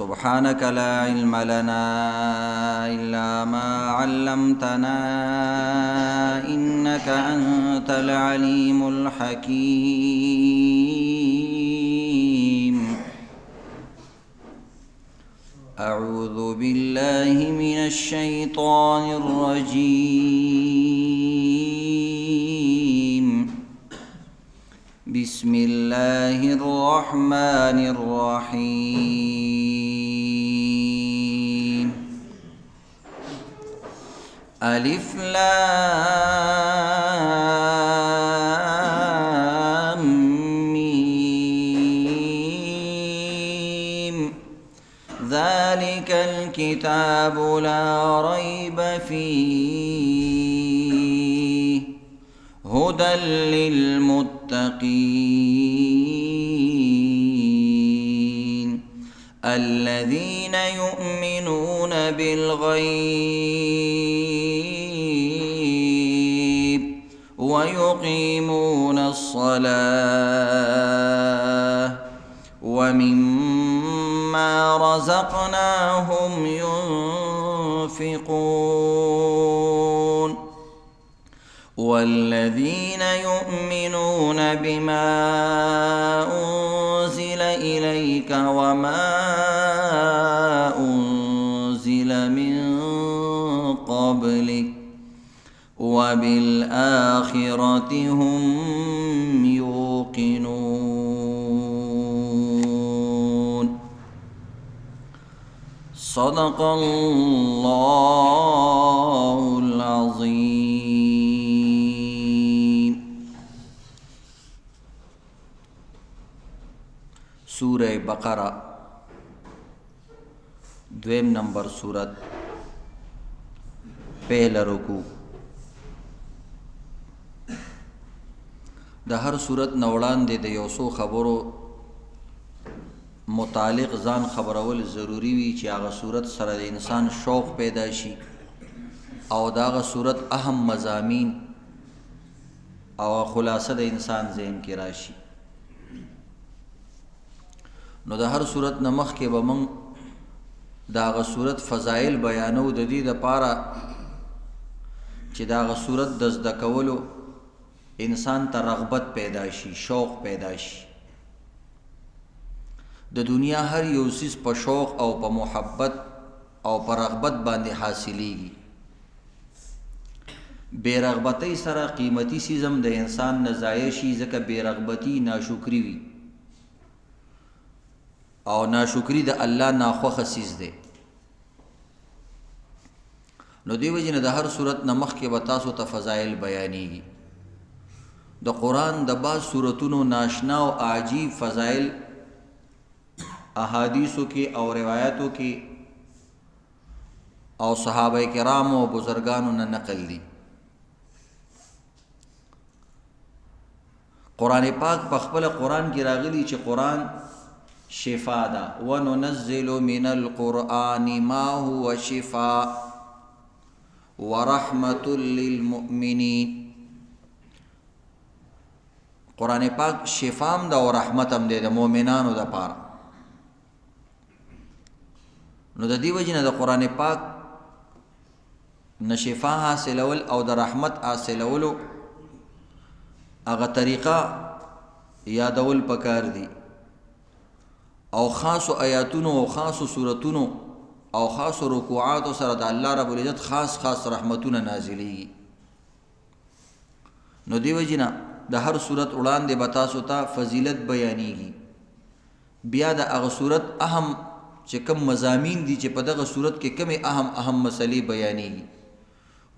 سبحانك لا علم لنا إلا ما علمتنا إنك أنت العليم الحكيم. أعوذ بالله من الشيطان الرجيم. بسم الله الرحمن الرحيم. ألف لام ميم ذلك الكتاب لا ريب فيه هدى للمتقين الذين يؤمنون بالغيب ويقيمون الصلاة ومما رزقناهم ينفقون والذين يؤمنون بما أنزل إليك وما أنزل من قبلك وبالآخرة هم يوقنون. صدق الله العظيم. سورہ بقرہ دویم نمبر سورت پہلا رکوع. د هر سورت نوړاندې د یو څو خبرو متعلق ځان خبرول ضروری وي چې هغه سورت سره د انسان شوق پیدا شي او دا هغه سورت اهم مضامین او خلاصه د انسان ذهن کې راشي. نو د هر سورت نمخ کې به موږ دا هغه سورت فضایل بیانو د دې دپاره چې دا هغه سورت د زده کولو انسان ته رغبت پیدا شي، شوق پیدا شي. د دنیا هر یو څیز په شوق او په محبت او په رغبت باندې حاصلیږي. بے رغبتی سره قیمتي څیزم د انسان نه ضایع شي، ځکه بے رغبتي ناشکری وي او ناشکری د الله ناخوښه څیز دی. نو دی وجې نه د هر صورت نه مخکې به تاسو ته فضایل بیانېږي. د قرآن د بعض صورتونو ناشنا او عجیب فضایل احادیثو کې او روایاتو کې او صحابه کرامو او بزرگانو نه نقل دي. قرآن پاک په خپل قرآن کې راغلي چې قرآن شفا ده. وننزل من القرآن ما هو شفاء ورحمة للمؤمنين. قرآن پاک شفام ده او رحمت هم ده د مؤمنانو د پاره. نو د دې وجې نه د قرآن پاک نه شفا حاصلول او د رحمت حاصلولو هغه طریقه یادول پکار دي او خاصو آیاتونو او خاصو سورتونو او خاصو رکوعاتو سره د الله رب العزت خاص رحمتونه نازلېږي. نو دې وجې نه د هر صورت وړاندې به تاسو ته فضیلت بیانېږي. بیا د هغه صورت اهم چې کم مضامین دي چې په دغه صورت کې کمې اهم مسلې بیانېږي.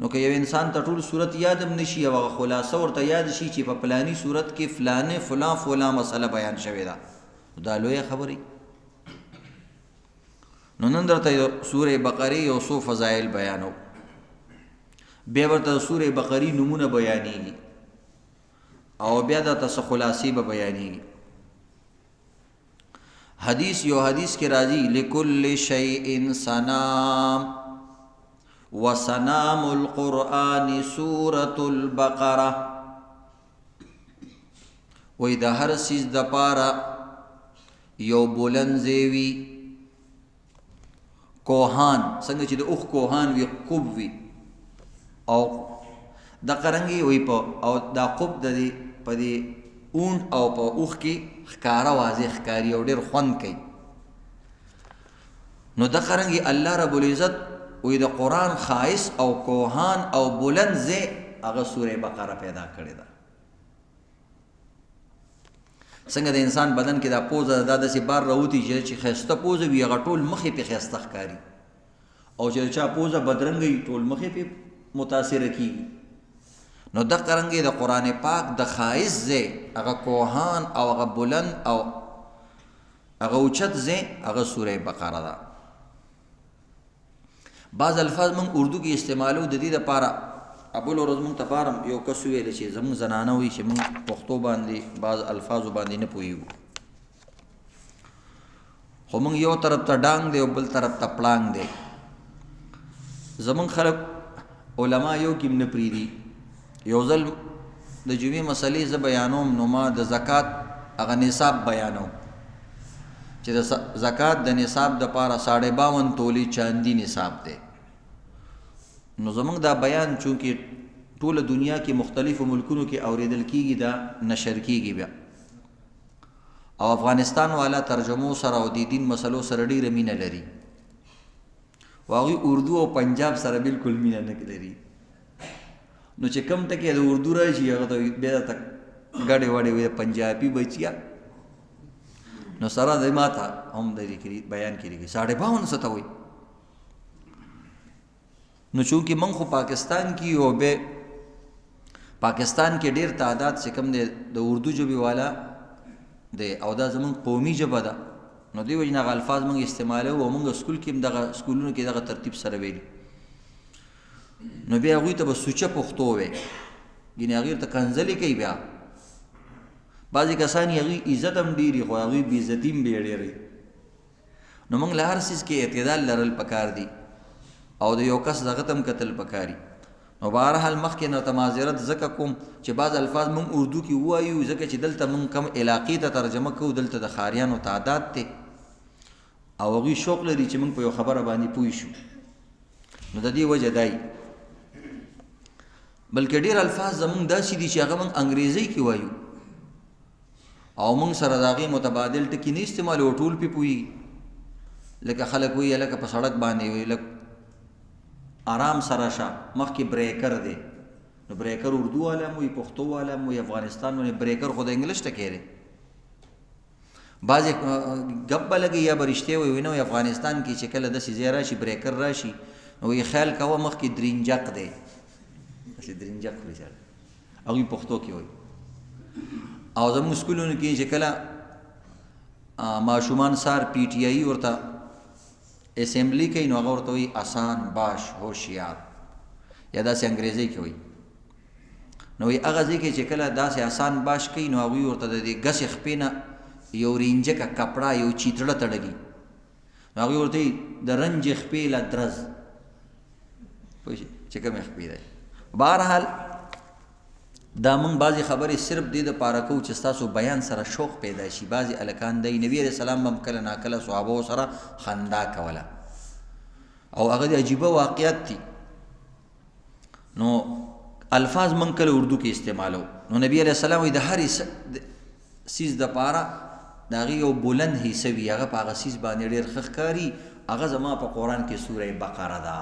نو که یو انسان ته ټول صورت یادم نشي او هغه خلاصه ورته یاد شي چې په فلاني صورت کې فلانه فلان مسله بیان شوې ده، دا لویه خبرې. نو نن درته سورې بقرې یو څو فضایل بیانو، بیا ورته سورې بقرې نمونه بیانېږي او بیا درته څه خلاصې به بیانېږي. یو حدیث کې راځي لکل شیء سنام وسنام القرآن سورة البقرة. وی د هر سیز د پاره یو بلند زیوی کوهان څنګه چې د اوښ کوهان وي قب وي او د قرنګي وي په او دا قب د دې په دې اونټ او په اوښ کې ښکاره واضح ښکاري او ډېر خوند کوي. نو د قرنګي الله رب العزت وی د قرآن خایس او کوهان او بلند ځای هغه سوره بقره پیدا کړې ده. څنګه د انسان بدن کې دا پوزه دا داسې بار راوتي چې ښایسته پوزه وي هغه ټول مخې پې ښایسته ښکاري او چې چا پوزه بدرنګه وي ټول مخې پې متاثره کېږي. نو د قرنګې د قرآن پاک د خایس ځای هغه کوهان او هغه بلند او هغه اوچت ځای هغه سوره بقره ده. بعض الفاظ من اردو کې استعمالو د دې دپاره ابل ورځ مونږ ته بارم یو کس ویل چې زموږ زنانه وایي چې مونږ پښتو باندې بعض الفاظو باندې نه پوهېږو خو مونږ یو طرف ته ډانګ دی او بل طرف ته پړانګ دی. زمونږ خلک علما یو کې نه پرېږدي. یو ځل د جمعې مسلې زه بیانوم نو ما د زکات هغه نصاب بیانوم چې د زکات د نصاب دپاره 52 تولې چاندي نصاب دی. نو زمونږ دا بیان چونکې ټوله دنیا کې مختلفو ملکونو کې اوریدل کېږي دا نشر کېږي بیا او افغانستان والا ترجمو سره او د دین مسلو سره ډېره مینه لري او هغوی اردو او پنجاب سره بلکل مینه نه لري. نو چې کم ټکې د اردو راشي هغه ته بیا درته ګډې وډې وي پنجابي بچیا نو سره د ماته هم د بیان کې لیکي 52 څه ته وایي. نو چونکې من خو پاکستان کې او به پاکستان کې ډېر تعداد چې کوم دی د اردو ژبې والا دی او دا زمونږ قومي ژبه ده نو دې وجې نه هغه الفاظ موږ استعمالوو او موږ سکول کې هم دغه سکولونو کې دغه ترتیب سره ویلي. نو بیا هغوی ته به سوچه پښتو وی ګینې هغوی ته کنځلې کوي. بیا بعضې کسان یې هغوی عزت هم ډېري خو هغوی بې عزتي هم بیا ډېرې. نو موږ له هر څیز کې اعتدال لرل پکار دي او د یو کس دغه ته هم کتل پکاري. نو بهرحال مخکې نه ته معذرت ځکه کوم چې بعض الفاظ موږ اردو کې ووایو ځکه چې دلته موږ کم علاقې ته ترجمه کوو دلته د ښاریانو تعداد دی او هغوی شوق لري چې موږ په یو خبره باندې پوه شو. نو د دې وجه دی بلکې ډېر الفاظ زموږ داسې دي چې هغه موږ انګریزۍ کې وایو او موږ سره د هغې متبادل ټکي نه استعمالوو ټول پې پوهېږي. لکه خلک وایي لکه په سړک باندې وایي لکه آرام سره شه مخکې بریکر دی نو بریکر اردو والا هم وایي پښتو والا هم وایي افغانستان باندې بریکر خو د انګلیش ټکی دی. بعضې ګپ به لګي یا به رښتیا وایي نه وایي افغانستان کې چې کله داسې ځای راشي بریکر راشي نو وایي خیال کوه مخکې درینجق دی داسې درینجق خوري سره هغوی پښتو کې وایي. او زموږ سکولونو کې چې کله ماشومان سار پی ټي آیي ورته اسمبلی کوي نو هغه ورته وایي آسان باش هوښیار یا داسې انګریزۍ کې وایي. نو وایي هغه ځای کې چې کله داسې آسان باش کوي نو هغوی ورته د دې ګسې خپې نه یو رینجکه کپړه یو چیتړه تړلي نو هغوی ورته وایي د رنجې خپې له درز پوه شئ چې کومې خپې دی. بهرحال دا موږ بعضې خبرې صرف دې دپاره کوو چې ستاسو بیان سره شوق پیدا شي. بعضې هلکان دی نبي علیه السلام هم کله ناکله صحابو سره خندا کوله او هغه د عجیبه واقعیت دي. نو الفاظ موږ کله اردو کې استعمالو نو نبي علیه السلام وایي د هر څیز دپاره د هغې یو بلند حصه وي هغه په هغه څیز باندې ډېر ښه ښکاري هغه زما په قرآن کې سوره بقره ده.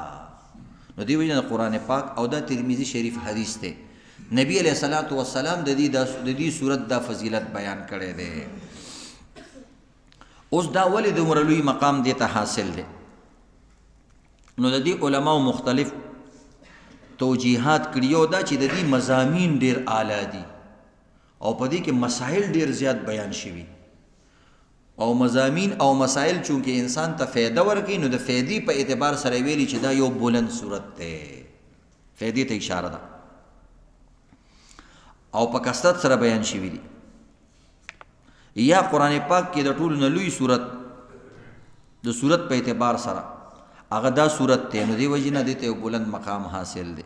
نو دې وجې نه قرآن پاک او دا ترمذي شریف حدیث دی نبی علیہ الصلوۃ والسلام د دې صورت دا فضیلت بیان کړی دی. اوس دا ولې دومره لوی مقام دې ته حاصل دی نو د دې علماو مختلف توجیحات کړي او دا چې د دې مضامین ډېر اعلی دي او په دې کې مسائل ډېر زیات بیان شوي او مضامین او مسائل چونکې انسان ته فایده ورکوي نو د فایدې په اعتبار سره ویلي چې دا یو بلند صورت دی فایدې ته اشاره ده او په کثرت سره بیان شوي دي. یا قرآن پاک کې د ټولو نه لوی صورت د صورت په اعتبار سره هغه دا صورت دی نو دې وجې نه دې ته یو بلند مقام حاصل دی.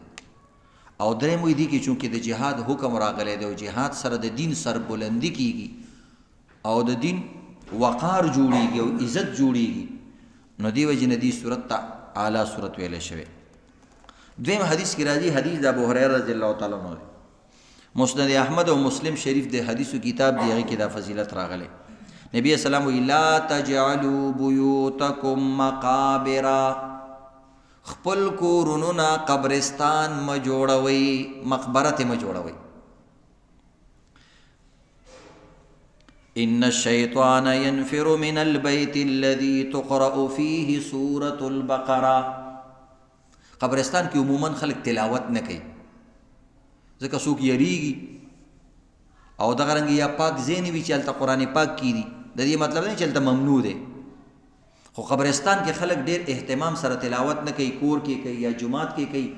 او درېیم وایي دي کې چونکې د جهاد حکم راغلی دی او جهاد سره د دین سربلندي کېږي او د دین وقار جوړیږي او عزت جوړیږي نو دی وجه نه دی صورت ته اعلی صورت ویلی شوی. دویم حدیث کی راځي، حدیث د ابو هریره رضی الله تعالی عنہ، مسند احمد او مسلم شریف د حدیثو کتاب دی، هغه کې دا فضیلت راغلی. نبی اسلام وی لا تجعلوا بیوتکم مقابر، خپل کورونو نه قبرستان ما جوړوي، مقبره ما جوړوي. ان الشیطان ينفر من البيت الذي تقرأ فيه سورة البقرة. قبرستان کې عموما خلق تلاوت نه کوي، ځکه څوک یریږي او دغه رنګ یا پاک ځای نه وي چې هلته قرآن پاک کیږي. د دې مطلب نه چې هلته ممنوع دی، خو قبرستان کې خلق ډېر اهتمام سره تلاوت نه کوي، کور کې کوي یا جماعت کې کوي.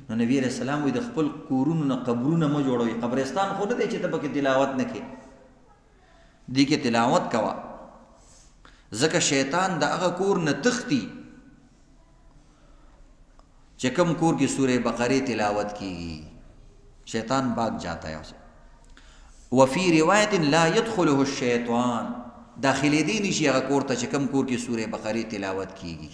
نو نبی علیہ السلام وایي د خپل کورونو نه قبرونه مه جوړوئ. قبرستان خو نه دی چې ته پکې تلاوت نه کوي، دې کې تلاوت کوه، ځکه شیطان د هغه کور نه تښتي چې کوم کور کې سورہ بقرہ تلاوت کیږي. شیطان भाग जाता है उसे. وفي روایت لا يدخله الشیطان، داخلي دی نشي هغه کور ته چې کوم کور کې سورہ بقرہ تلاوت کیږي.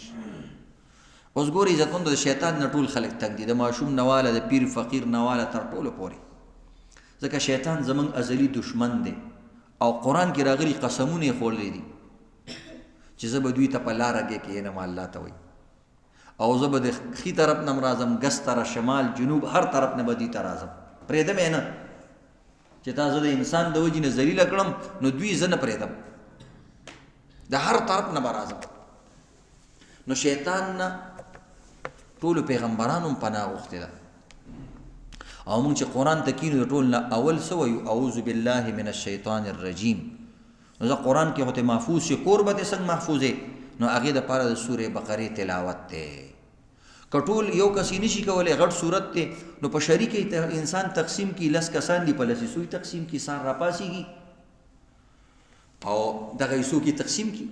اوس ګوري عزتمند د شیطان نه ټول خلق تنګ دي، د ماشوم نواله د پیر فقیر نواله تر ټولو پورې، ځکه شیطان زمونږ ازلی دشمن دی. او قرآن کې راغلي قسمونه خورلې دي چې زه به دوی ته په لاره کې کښېنم، الله ته وایي، او زه به د ښي طرف نه راځم، ګس طرف، شمال، جنوب، هر طرف نه به دوی ته راځم. پرېږدم یې نه چې تا زه د انسان د وجې نه ذلیله کړم، نو دوی زه نه پرېږدم، د هر طرف نه به راځم. نو شیطان نه ټولو پیغمبرانو هم پناه غوښتې ده. او مونږ چې قرآن ته کینو د ټول نه اول څه وایو؟ اعوذ بالله من الشیطان الرجیم. نو دا قرآن کې خو ته محفوظ شي، کور به دې څنګه محفوظ یې؟ نو هغې دپاره د سورې بقرې تلاوت دی. که ټول یو کس یې نشي کولی، غټ صورت دی، نو په شري کې انسان تقسیم کی، 10 کسان دي په لسې سوی تقسیم کی، سار راپاسېږي او دغه یې څوک یې تقسیم کی.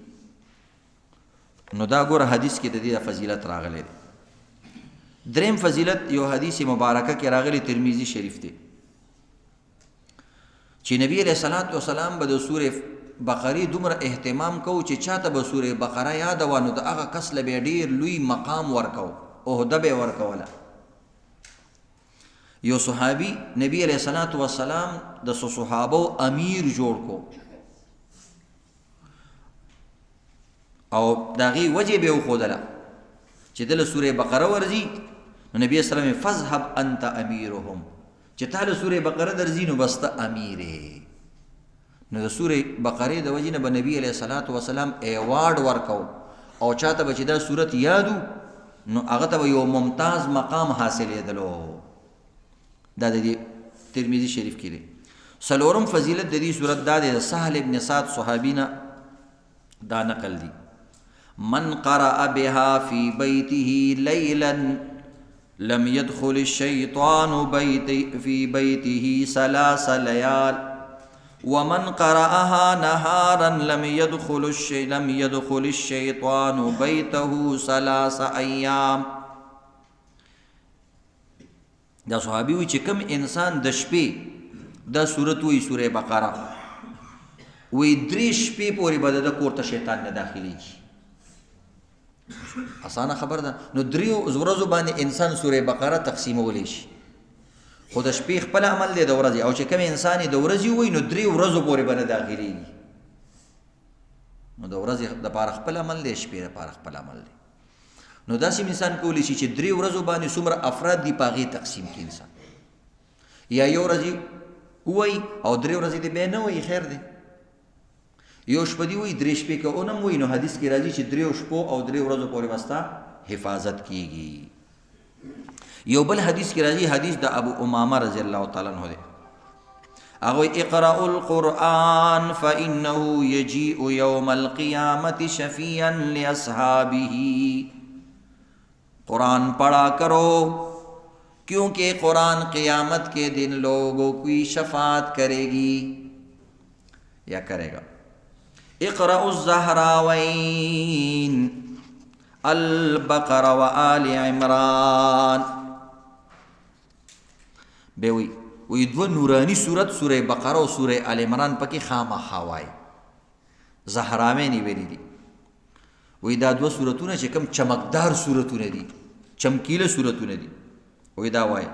نو دا ګوره حدیث کې د دې فضیلت راغلی دی. دریم فضیلت یو حدیث مبارکه کې راغلی، ترمذی شریف دی، چې نبی علیہ الصلوۃ والسلام به د سورې بقرې دومره اهتمام کو چې چاته به سورې بقره یاد وه نو د هغه کس له به ډېر لوی مقام ورکو، عهده به یې ورکوله. یو صحابي نبی علیہ الصلوۃ والسلام د صحابو امیر جوړ کو، او د هغې وجې به یې وښودله چې دله سورې بقره ورځي. نو نبی اسلام فذهب انت امیرهم، چې تا له سورې بقره درځي نو بس ته امیر یې. نو د سورې بقرې د وجې نه به نبی علیه الصلاة وسلام ایوارډ ورکو، او چاته به چې دا صورت یادو نو هغه ته به یو ممتاز مقام حاصلېدلو. دا د دې ترمذي شریف کې دی. څلورم فضیلت د دې صورت دا دی، د سهل ابن سعد صحابي نه دا نقل دی، من قرأ بها في بيته ليلا لم يدخل الشيطان في بيته 3 ليال ومن قرأها نهارا لم يدخل الشيطان بيته 3 أيام. دا صحابي وی چې کوم انسان د شپې دا صورت وی سورې بقره وی 3 شپې پورې به د کور ته شیطان نه داخليږي. اسانه خبر ده. نو 3 ورځو باندې انسان سورې بقره تقسیمولی شي، خو د شپې خپل عمل دی د ورځې، او چې کوم انسان د ورځې وي نو 3 ورځو پورې به نه داخليږي. نو د ورځې دپاره خپل عمل دی، شپې دپاره خپل عمل دی. نو داسې انسان کولی شي چې 3 ورځو باندې څومره افراد دي په هغې تقسیم کړي انسان، یا یو ورځې ووایي او 3 ورځې دې بیا نه وایي، خیر دی. یو شپه دی وایي 3 شپې که اونم وایي، نو حدیث کې راځي چې 3 شپو او 3 ورځو پورې به ستا حفاظت کیږي. یو بل حدیث کې راځي، حدیث د ابو امامه رضی الله تعالی عنہ دی، هغه اقرأوا القرآن فإنه يجيء يوم القيامة شفيعا لأصحابه. قرآن پڑھا کرو کیونکہ قرآن قیامت کے دن لوگوں کی شفاعت کرے گی یا کرے گا. اقرأوا الزہراوین البقرہ و آل عمران. بے وی دو نورانی صورت سورہ بقرہ و سورہ آل عمران پکی خامخا وای، زہراوین ویلی دی. وی دا دوه صورتونه چې کوم چمکدار صورتونه دي، چمکیله صورتونه دي، وی دا وایي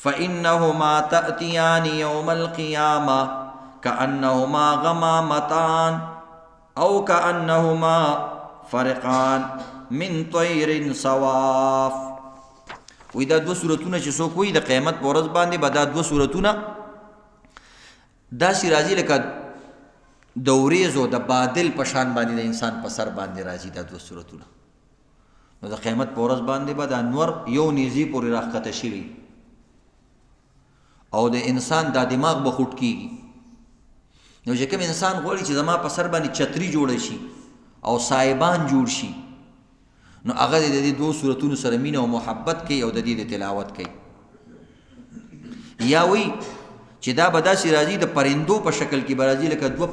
فإنهما تأتيان يوم القيامة كأنهما غمامتان أو كأنهما فرقان من طير صواف. وی دا دوه صورتونه چې څوک وایي د قیامت په ورځ باندې به دا دوه صورتونه داسې راځي لکه د وریځو د بادل په شان باندې د انسان په سر باندې راځي دا دوه صورتونه. نو د قیامت په ورځ باندې به دا انور یو نیزې پورې راښکته شوي او د انسان دا دماغ به خوټ کېږي. نو چې کوم انسان غواړي چې زما په سر باندې چتري جوړه شي او صاحبان جوړ شي، نو هغه د دې دوه صورتونو سره مینه او محبت کوي او د دې د تلاوت کوي. یا وی چې دا به داسې راځي د پرندو په شکل کې به راځي لکه دوه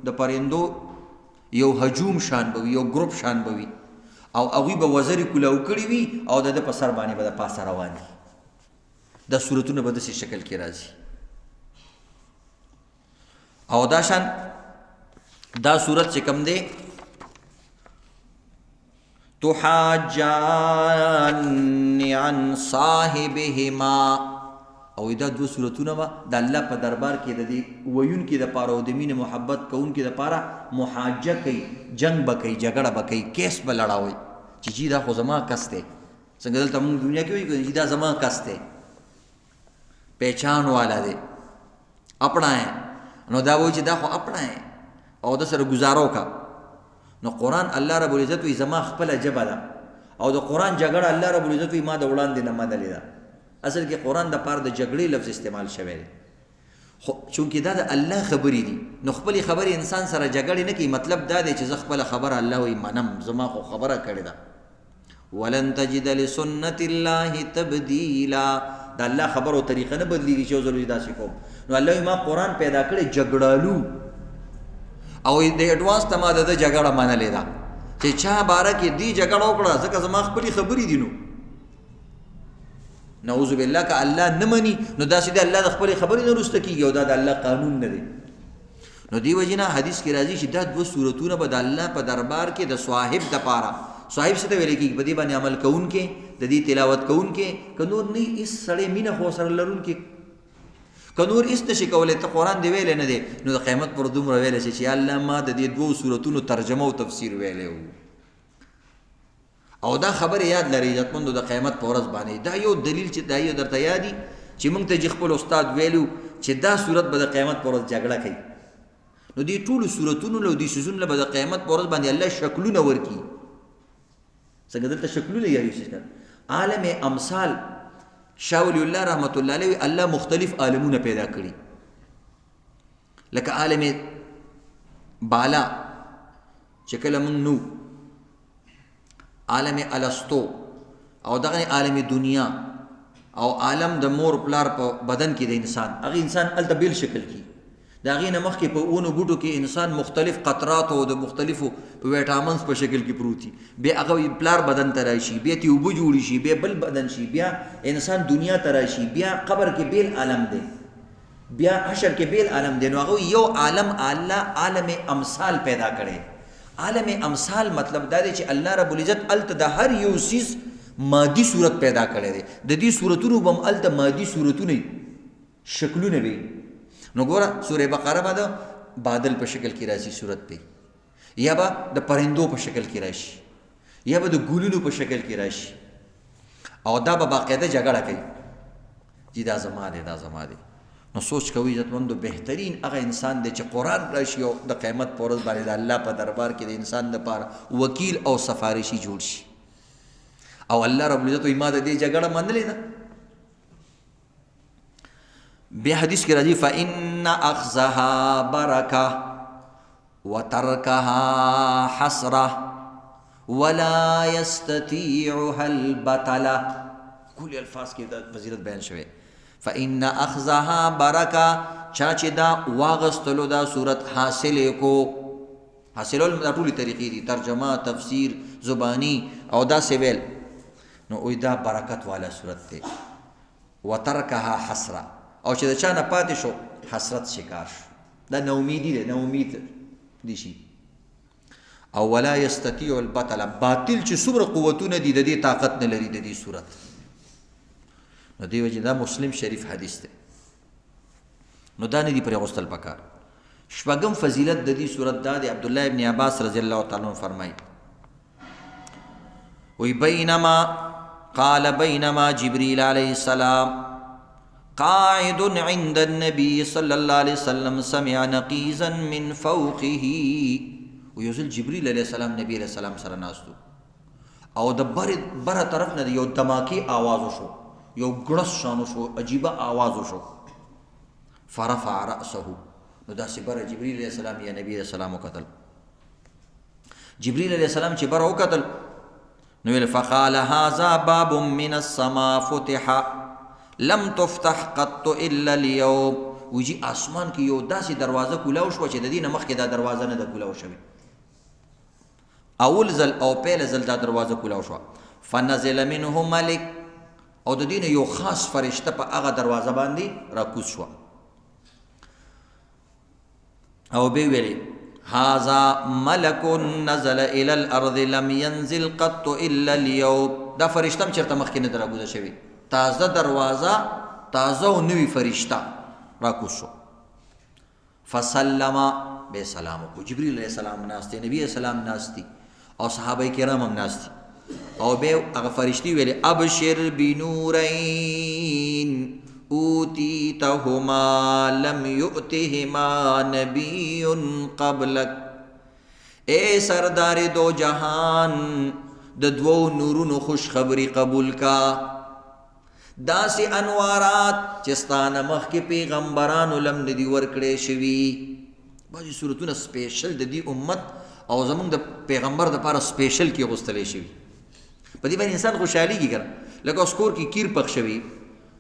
د پرندو یو هجوم شان به وي، یو ګروپ شان به وي او هغوی به وزرې کولاو کړي وي او د ده په سر باندې به د پاسه روان وي. دا صورتونه به داسې شکل کې راځي. او دا شان دا صورت چې کوم دی تحاجان عن صاحبهما، او دا دوه صورتونه به د الله په دربار کې د دې ویونکي دپاره او د مینې محبت کوونکي دپاره محاجه کوي، جنګ به کوي، جګړه به کوي، کیس به لړاوئ چې جی دا خو زما کس دی. څنګه دلته موږ دنیا کې وایي چې دا زما کس دی، پہچان والا دی، اپنا ہے. نو دا وایي چې دا خو اپنا ہے او د سره گزارو کا. نو قرآن الله رب العزت وی زما خپله ژبه ده او د قرآن جګړه الله رب العزت وی ما د وړاندې نه منلې ده. اصل کې قرآن د پاره د جګړې لفظ استعمال شوی دی، خو چونکې دا د الله خبرې دي نو خپلې خبرې انسان سره جګړې نه کوي. مطلب دا دی چې زه خپله خبره الله وی منم، زما خو خبره کړې ده. ولن تجد لسنت الله تبدیلا، د الله خبر او طریقه نه بدلیږي چې ضروري داسې کوم. نو الله ما قرآن پیدا کړی جګړالو او د ایډوانس ته ما د جګړه منلې ده چې چا باره کې دی جګړه وکړه ځکه زما خپلې خبرې دي. نو نعوذ بالله که الله نه مني نو داسې د الله د خپلې خبرې نه وروسته کېږي او دا د الله قانون نه دی. نو دې وجې نه حدیث کې راځي چې دا دوه صورتونه به د الله په دربار کې د صاحب دپاره، صاحب څه ته ویل کېږي؟ په دې باندې عمل کوونکې، د دې تلاوت کوونکې. که نور نه هېڅ سړی مینه خو سره لرونکې، که نور هېڅ نشي کولی، ته قرآن دې ویلی نه دی، نو د قیامت پر دومره ویلی شي چې الله ما د دې دوو صورتونو ترجمه او تفسیر ویلی و. او دا خبرې یاد لرئ عزتمندو د قیامت په ورځ باندې. دا یو دلیل چې دا یو درته یادي چې موږ ته چې خپل استاد ویلو چې دا صورت به د قیامت په ورځ جګړه کوي. نو دې ټولو صورتونو له دې څیزونو له به د قیامت په ورځ باندې الله شکلونه ورکړي. څنګه دلته شکلونه یادوي چې عالم امثال شاه ولی الله رحمت الله علیه الله مختلف عالمونه پیدا کړي، لکه عالم بالا چې کله موږ نو عالم الستو او دغه عالم دنیا او عالم د مور پلار په بدن کې د انسان، هغه انسان الته بیل شکل کې د هغې نه مخکې په اونو بوټو کې انسان مختلف قطراتو او د مختلفو ویټامنز په شکل کې پروتي، بیا هغه پلار بدن ته راشي، بیا تې اوبه جوړې شي، بیا بل بدن شي، بیا انسان دنیا ته راشي، بیا قبر کې بیل عالم دی، بیا حشر کې بیل عالم دی. نو هغه یو عالم الله عالم امثال پیدا کړی. عالم امثال مطلب دا دی چې الله رب العزت الته د هر یو څیز مادي صورت پیدا کړی دی. د دې صورتونو به هم الته مادي صورتونه شکلونه وي. نو ګوره سوره بقره به د بادل په شکل کې راشي صورت پې، یا به د پرندو په شکل کې راشي، یا به د ګلونو په شکل کې راشي، او دا به باقاعده جګړه کوي چې دا زما دی، دا زما دی. نو سوچ کوئ عزتمندو بهترین هغه انسان دی چې قرآن راشي او د قیامت په ورځ باندې د الله په دربار کې د انسان دپاره وکیل او سفارشي جوړ شي. او الله رب العزت وایي ما د دې جګړه منلې ده. بیا حدیث کې راځي فإن أخذها برکه وترکها حسره ولا يستطيعها البطله. کلی الفاظ کې د فضیلت بیان شوی. فإن أخذها برکه، چا چې دا واغستلو دا صورت حاصلې کو، حاصلول دا ټولې طریقې دي، ترجمه، تفسیر، زبانی او دا سویل، نو وایي دا برکت والا صورت دی. وترکها حسره، او چې د چا نه پاتې شو حسرت شکار شو، دا ناامیدي ده، ناامید دي شي. او ولا یستطیع البطل، باطل چې څومره قوتونه دي د دې طاقت نه لري د دې صورت. نو دی وجه دا مسلم شریف حدیث دی، نو دا نه دی پرې غوستل پکار. شپږم فضیلت د دې صورت دا دی، عبدالله ابن عباس رضی الله تعالی عنہ فرمایي وی بینما جبریل علیہ السلام قاعد عند النبی صلی اللہ علیہ وسلم سمع نقیزا من فوقه. ویوزل جبریل علیہ السلام نبی علیہ السلام سره ناستو او د بره طرف نه یو دماکی آواز شو، یو ګړس شانو شو، عجیبه آواز شو. فرفع رأسه، نو داسې بره جبریل علیہ السلام یا نبی علیہ السلام وکتل. جبریل علیہ السلام چې بره وکتل نو ویل فقال هذا باب من السماء فتح لم تفتح قط الا اليوم. ویجی آسمان کې یو داسې دروازه کولاو شو چې د دې نه مخکې دا دروازه نه ده کولاو شوې. اول ځل او پیل ځل دا دروازه کولاو شو. فنزل منه ملک، او د دې نه یو خاص فرشته په هغه دروازه باندې راکوز شو او به ویلي هذا ملک نزل الى الارض لم ينزل قط الا اليوم. دا فرشته چرته مخکې نه دراګوزه شوی، تازه دروازه، تازه او نوی فرشته راکوز شو. فسلم، به سلام کو. جبريل علیہ السلام ناستی، نبی علیہ السلام ناستی او صحابه کرام هم ناستی او به هغه فرشتي ویلي ابشر بنورین اوتیتهما لم یؤتهما نبی قبلک. اے سردار دو جہان، د دوو نورونو خوش خبری قبول کا. داسې انوارات چې ستانه مخکې پیغمبرانو لم ندي ورکړې شوي. بعضې صورتونه سپیشل د دې امت او زمونږ د پیغمبر دپاره سپیشل کې غوستلی شوي. په دې باندې انسان خوشحالېږي که نه. لکه اوس کور کې کیر پخ شوي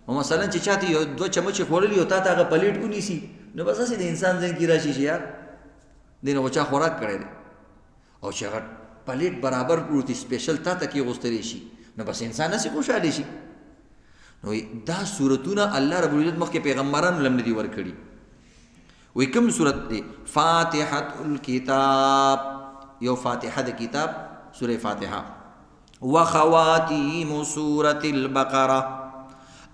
او مثلا چې چاته یو دوه چمچې خوړلي او تا ته هغه پلیټ ونیسي، نو بس هسې د انسان ذهن کې راشي چې یار دې نه خو چا خوراک کړی دی، او چې هغه پلیټ برابر پروت وي سپیشل تا ته کې غوستلی شي، نو بس انسان هسې خوشحاله شي. نو دا صورتونه الله رب العزت مخکې پیغمبرانو لم ندي ورکړي. وی کوم صورت دی؟ فاتحة الکتاب، یو فاتحه د کتاب سوره فاتحه، وخواتیم سوره البقره،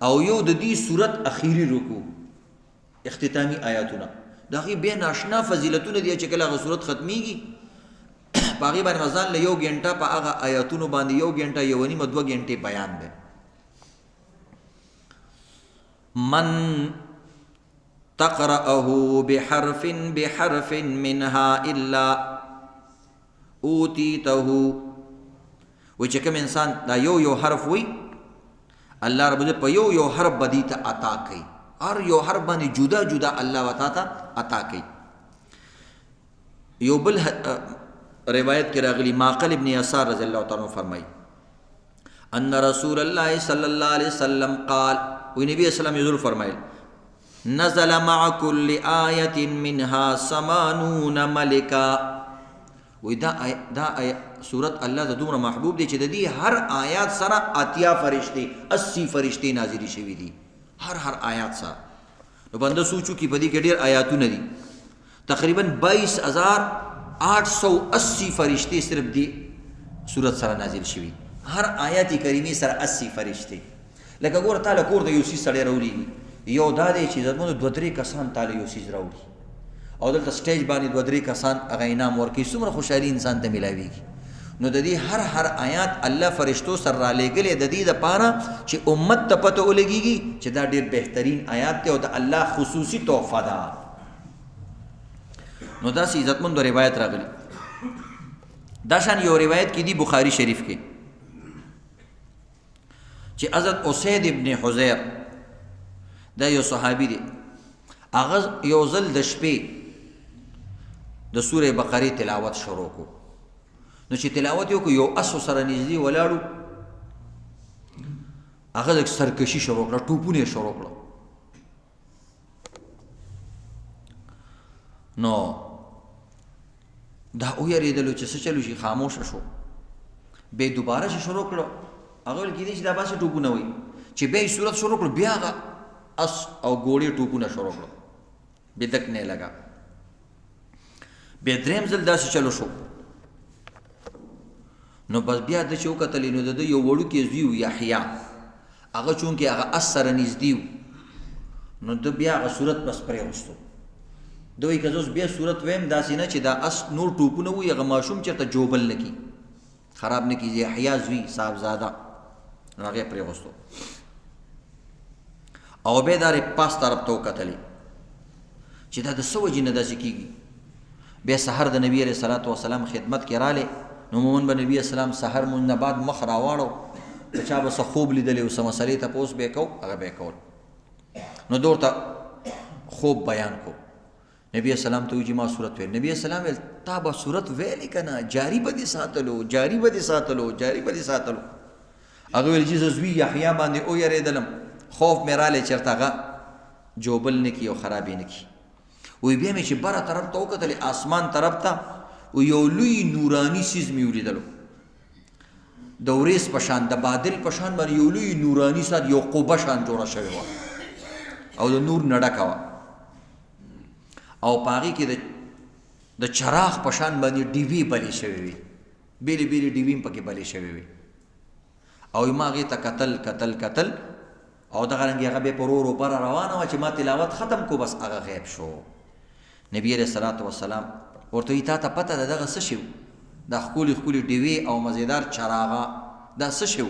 او یو د دې صورت اخیری رکوع اختتامی آیاتونه. د هغې بیا ناشنا فضیلتونه دي چې کله هغه صورت ختمیږي په هغې باندې ځان له یو ګنټه په هغه آیاتونو باندې یو ګنټه یو نیمه دوه ګنټې بیان دی. من تقرأه بحرف منها الا اوتیته. وی چې کوم انسان دا یو حرف وی، الله رب دې په یو حرف بدی ته عطا کوي، هر یو حرف باندې جدا جدا الله وتا ته عطا کوي. یو بل روایت کې راغلی معقل ابن یسار رضی الله تعالی عنہ فرمایي ان رسول الله صلی الله علیه وسلم قال، وی نبی اسلام یذل فرمایل نزل مع كل آیت منها 80 ملکا. وی دا صورت الله ته دومره محبوب دی چې د دې هر آیات سره 80 فرشتي 80 فرشتي نازلي شوي دي، هر آیات سره. نو بنده سوچو کې په دې کې ډېر آیاتونه دي، تقریبا 22880 فرشتي صرف دې صورت سره نازل شوي، هر آیات کریمه سره 80 فرشتي. لکه ګوره تعالی کور د یو سیز سړی راولیږي، یو دا دی چې زمونږ 2-3 کسان تعالی یو سیز راوړي او دلته سټیج باندې 2-3 کسان هغه انعام ورکوي، څومره خوشحالي انسان ته میلاویږي. نو د دې هر آیات الله فرشتو سره رالیږلی د دې دپاره چې امت ته پته ولګېږي چې دا ډېر بهترین آیات دی او د الله خصوصي تحفه ده. نو داسې عزتمندو روایت راغلی. دا شان یو روایت کې دی بخاری شریف کې چې حضرت اسید ابن حضیر دا یو صحابي دی، هغه یو ځل د شپې د سورې بقرې تلاوت شروع کو. نو چې تلاوت یې وکړو یو اسو سره نږدې ولاړو، هغه د سرکشي شروع کړه، ټوپونه یې شروع کړه. نو دا ویرېدلو چې څه چلو شي، خاموشه شو. بیا دوباره چې شروع کړه، هغه ویل کېدی چې دا باسې ټوپونه وي. چې بیا یې صورت شروع کړو، بیا هغه اس او ګوړې ټوپونه شروع کړو، بیا دک نه لګا. بیا دریم ځل داسې چلو شو، نو بس بیا د چې وکتلې نو د یو وړوکی زوی و یحیی، هغه چونکې هغه اس سره نږدې و نو د بیا هغه صورت بس پرېغوستو. د وایي که زه اوس بیا صورت ویم داسې نه چې دا اس نور ټوپونه وي هغه ماشوم چېرته جوبل نه کي، خراب نه کي. یحیی زوی صاحبزاده نو هغه یې پرېغوستو او بیا دا پاس طرف ته وکتلې چې دا د څه وجې نه داسې کېږي. بیا سحر د نبي علیه صلات وسلام خدمت کې رالی نو عموما به نبي اسلام سحر مونځ نه بعد مخ راواړو، که چا به څه خوب لیدلی و څه مسلې تپوس به یې کو هغه به یې کول. نو ده ورته خوب بیان کو. نبی اسلام ته وایي چې ما صورت ویل. نبی اسلام ویل تا به صورت ویلې که نه، جاري به دې ساتلو جاري به دې ساتلو جاري به دې ساتلو. هغه ویل چې زه زوی یحیی باندې ویرېدلم، خوف مې رالی چېرته هغه جوبل نه کي او خرابې نه کي. وی بیا مې چې بره طرف ته وکتلې آسمان طرف ته و یو لوی نوراني څیز مې ولیدلو، د وریځ په شان د بادل په شان باندې یو لوی نوراني سات یو قبه شان جوړه شوې وه او د نور نه ډکه وه او په هغې کې د چراغ په شان باندې ډیوې بلې شوې وې، بېلې بېلې ډیوې هم پکې بلې شوې وې. او ما هغې ته کتل کتل کتل او دغه رنګې هغه بیا په ورو ورو بره روانه وه چې ما تلاوت ختم کو بس هغه غیب شو. نبی علیه صلات وسلام ورته وایي تا ته پته ده دغه څه شی و، دا ښکلي ښکلي ډیوې او مزیدار چراغه دا څه شی و؟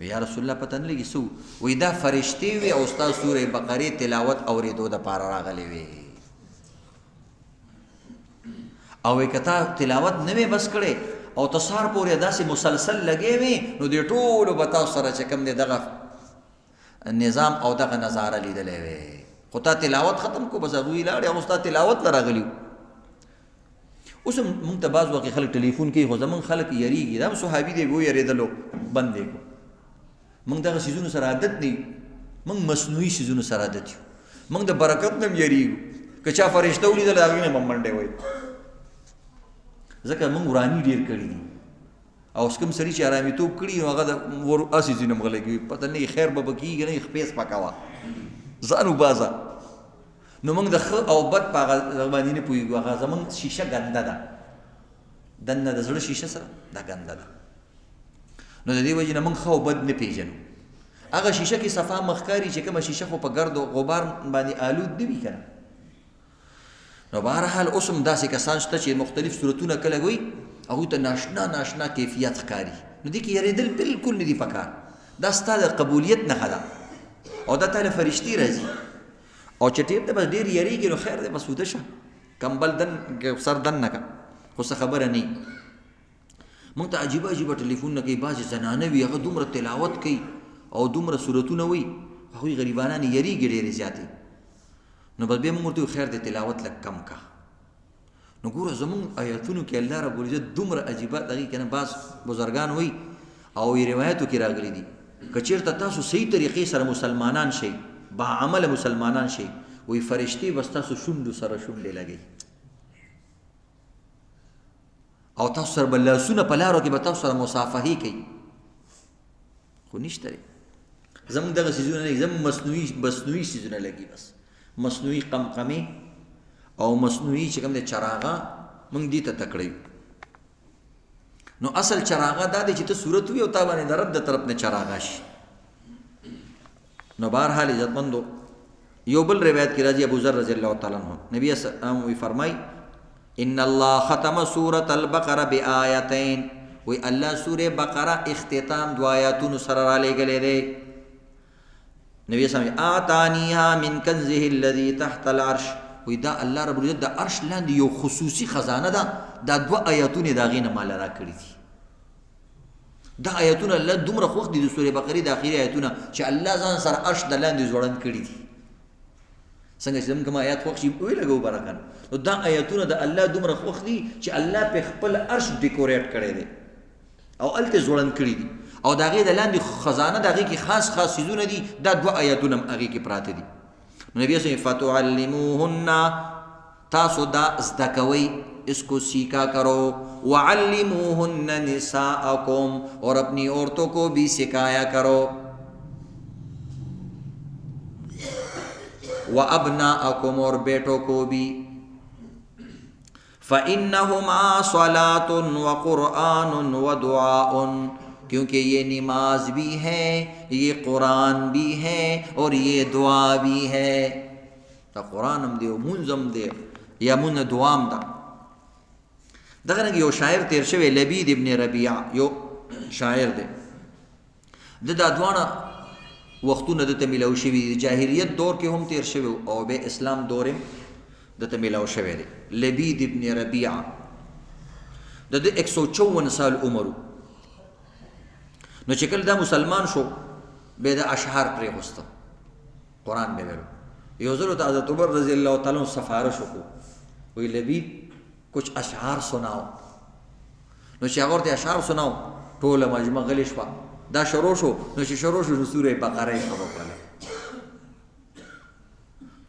یا رسول الله پته نه لګي څه و؟ وایي دا فرشتې وې او ستا سورې بقرې تلاوت اورېدو دپاره راغلې وې. او وایي که تا تلاوت نه وې بس کړی او ته سهار پورې داسې مسلسل لګې وې نو دې ټولو به تاسو سره چې کوم دی دغه نظام او دغه نظاره لیدلی وې، خو تا تلاوت ختم کو بس هغوی لاړې او ستا تلاوت له راغلي و. اوس هم مونږ ته بعض وخت خلک ټلیفون کوي خو زمونږ خلک یریږي، دا هم صحابي دی ویرېدلو بند دی کو. مونږ دغه څیزونو سره عادت نه یو، مونږ مصنوعي څیزونو سره عادت یو. مونږ د برکت نه هم یریږو، که چا فرشته ولیدل هغې نه به منډې وایي، ځکه مونږ وراني ډېر کړي دي. او اوس کوم سړي چې ارامېتوب کړي نو هغه د هسې ځینې هم غلی کوي، پته نه خیر به به کېږي نه خپې سپکوه ځان وباسه. نو موږ د ښه او بد په هغه باندې نه پوهېږو. هغه زموږ شیشه ګنده ده، دننه د زړه شیشه سره دا ګنده ده. نو د دې وجې نه موږ ښه او بد نه پېژنو. هغه شیشه کې صفا مخ ښکاري چې کومه شیشه خو په ګرد او غبار باندې آلود نه وي که نه. نو بهرحال اوس هم داسې کسان شته چې مختلف صورتونه کله وي هغوی ته ناشنا ناشنا کیفیت ښکاري، نو دې کې یارېدل بلکل نه دي پکار. دا ستا د قبولیت نښه ده او دا تا له فرشتې راځي. او چې ټیم ته بس ډېر یریږي نو خیر دی بس وده شه، کمبل دن سر دن نه که، خو څه خبره نه وي. موږ ته عجیبه عجیبه ټلیفونونه کوي، بعضې زنانه وي هغه دومره تلاوت کوي او دومره صورتونه وي هغوی غریبانان یریږي ډېرې زیاتې. نو بس بیا موږ ورته وایو خیر دی تلاوت لږ کم که. نو ګوره زمونږ آیاتونو کې الله رب العزت دومره عجیبه دغې که نه بعض بزرګان وایي او روایتو کې راغلي دي که چېرته تاسو صحیح طریقې سره مسلمانان شئ، با عمله مسلمانان شئ، وایي فرشتې به ستاسو شونډو سره شونډې لګوي او تاسو سره به لاسونه په لارو کې به تاسو سره مصافحې کوي. خو نشته دی زمونږ دغه څیزونه نه، زمونږ مصنوعي څیزونه لګي، بس مصنوعي قمقمې او مصنوعي چې کوم دی چراغه موږ دې ته تکړه یو. نو اصل چراغه دا دی چې ته صورت وي او تا باندې د رب د طرف نه چراغه شي. نو بهرحال عزتمندو یو بل روایت کې راځي ابو ذر رضی الله تعالی عنہ نبی اسلام وی فرمای ان الله ختم سورة البقره بآیتین، وی الله سوره بقره اختتام دو آیاتونو سره را لېږلی دی. نبی اسلام آتانیها من کنزه الذي تحت العرش، وی دا الله رب العزت د عرش لاندې یو خصوصي خزانه ده، دا دوه آیاتونه د هغې نه ماله را کړي دي. دا آیاتونه الله دومره خوښ دي د سورې بقرې د اخري آیاتونه چې الله ځان سره عرش د لاندې ځوړند کړي دي. څنګه چې زموږ کوم آیات خوښ شي ویلګو برکن، نو دا آیاتونه د الله دومره خوښ دي چې الله په خپل عرش ډیکوریټ کړی دی او هلته ځوړند کړي دي او د هغې د لاندې خزانه د هغې کې خاص خاص څیزونه دي، دا دوه آیاتونه هم هغې کې پراته دي. نبی صلی اللہ فتعلموهن، تاسو دا زده کوئ، اس کو سیکھا کرو. وعلموهن نساءکم، اور اپنی عورتوں کو بھی سکھایا کرو. وابناءکم، اور بیٹوں کو بھی. فَإِنَّهُمَا صَلَاةٌ وَقُرْآنٌ وَدُعَاءٌ، کیونکہ یہ نماز بھی ہے، یہ قرآن بھی ہے، اور یہ دعا بھی ہے. دا قرآن هم دی او منظم دی یا من دعام دا. دغه رنګ یو شاعر تیر شوی لبید ابن ربیع، یو شاعر دی. دا دواړه وختونه دته میلاو شوي دي، جاهلیت دور کې هم تیر شوی او به اسلام دور هم دته میلاو شوی دی. لبید ابن ربیع د 154 سال عمر، نو چې کله دا مسلمان شو به د اشعار پرې غوسته، قرآن به ویلو. یو ځل ته حضرت عمر رضی اللہ تعالیٰ عنہ سفارش وکړو، وی لبید کچھ اشعار سناو. نو چې هغه ورته اشعار سناو، ټوله مجمع غلې شوه. دا شروع شو، نو چې شروع شو نو سورې بقره یې شروع کړله.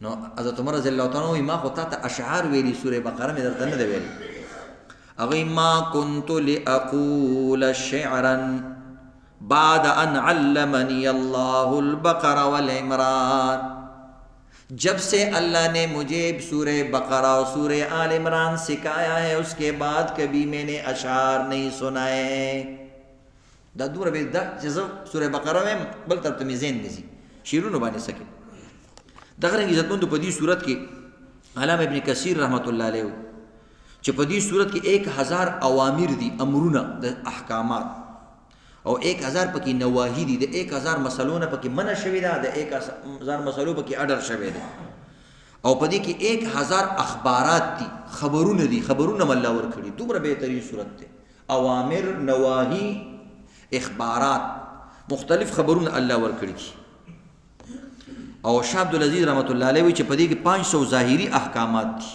نو حضرت عمر رضی اللہ تعالیٰ عنہ ما خو تا ته اشعار ویلي، سورې بقره مې درته نه دی ویلي. هغوی ما كنت لأقول شعرا بعد ان علمني الله البقرة والعمران، جب سے اللہ نے مجھے سورہ بقرہ اور سورہ آل عمران سکھایا ہے اس کے بعد کبھی میں نے اشعار نہیں سنائے. دا دوره به دا چې زه سورہ بقره وایم بل طرف ته مې ذهن نه ځي، شعرونه باندې سکي. دغه رنګ عزتمندو په دې صورت کې علامه ابن کثیر رحمت الله علیه چې په دې صورت کې 1000 اوامر دي، امرونه د احکامات، او 1000 پکې نواهی دي، د 1000 مسلونه پکې منع شوی ده، د 1000 مسلو پکې اډر شوی ده، او په دې کې 1000 اخبارات دي، خبرونه دي، خبرونه الله ورکړي. دومره بهترین صورت ده، اوامر، نواهی، اخبارات، مختلف خبرونه الله ورکړي دي. او شاه عبدالعزیز رحمت الله علیه وی چې په دې کې 500 ظاهری احکامات دي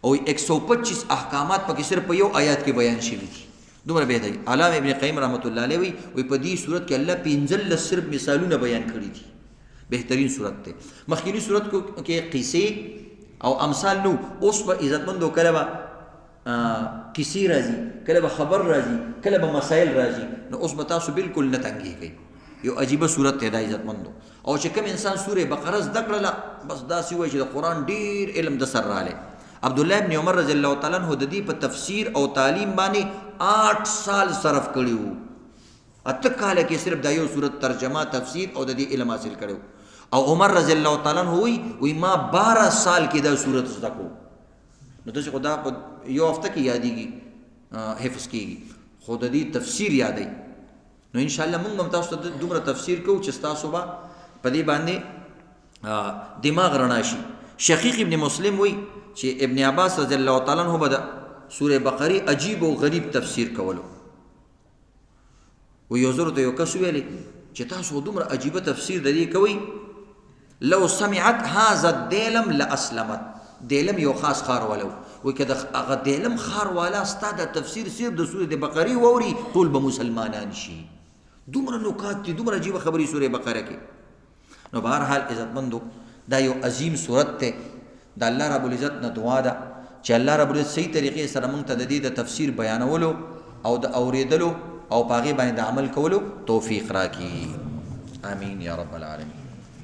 او 125 احکامات پکې صرف په یو آیات کې بیان شوي دي. دومره بهتري. علامه ابن قیم رحمت الله علیه وی په دې صورت کې الله 15 صرف مثالونه بیان کړي دي. بهترین صورت ده. مخکینی صورت کې قصې او امثال نو، اوس په عزتمندو کله به قصې راځي، کله به خبر راځي، کله به مسائل راځي. نو اوس به تاسو بالکل نه تنګېږئ. یو عجیبه صورت دی دا عزتمندو. او چې کوم انسان سورې بقره زده کړله بس داسې وایي چې د قرآن ډېر علم د سر رالی. عبدالله ابن عمر رضی اللہ تعالیٰ عنہ د دې په تفسیر او تعلیم باندې 8 سال صرف کړي وو. 8 کاله کې صرف دا یو صورت ترجمه، تفسیر او د دې علم حاصل کړو. او عمر رضی اللہ تعالیٰ عنہ وی ما 12 سال کې دا صورت زده کو. نو داسې خو دا په یو هفته کې یادېږي، حفظ کېږي، خو د دې تفسیر یادوي. نو انشاءالله موږ هم تاسو ته دومره تفسیر کوو چې ستاسو به په دې باندې دماغ رڼا شي. شقیق ابن مسلم وی چې ابن عباس رضی اللہ تعالیٰ عنہ به د سورہ بقری عجیب او غریب تفسیر کولو. و یو ځل ته یو کس ویلی چې تاسو دومره عجیبه تفسیر د دې کوئ، لو سمعت هذا الدیلم لاسلمت. دیلم یو خاص خار والو، وی که هغه دیلم خار والا ستا د تفسیر صرف د سورہ بقری ووري ټول به مسلمانان شي. دومره نکات دي، دومره عجیبه خبرې سورہ بقره کې. نو بهرحال عزتمندو دا یو عظیم صورت ته د الله رب العزت نه دعا ده چې الله رب العزت صحیح طریقې سره موږ ته د دې د تفسیر بیانولو او د اوریدلو او په هغې باندې د عمل کولو توفیق راکړي. آمین یا رب العالمین.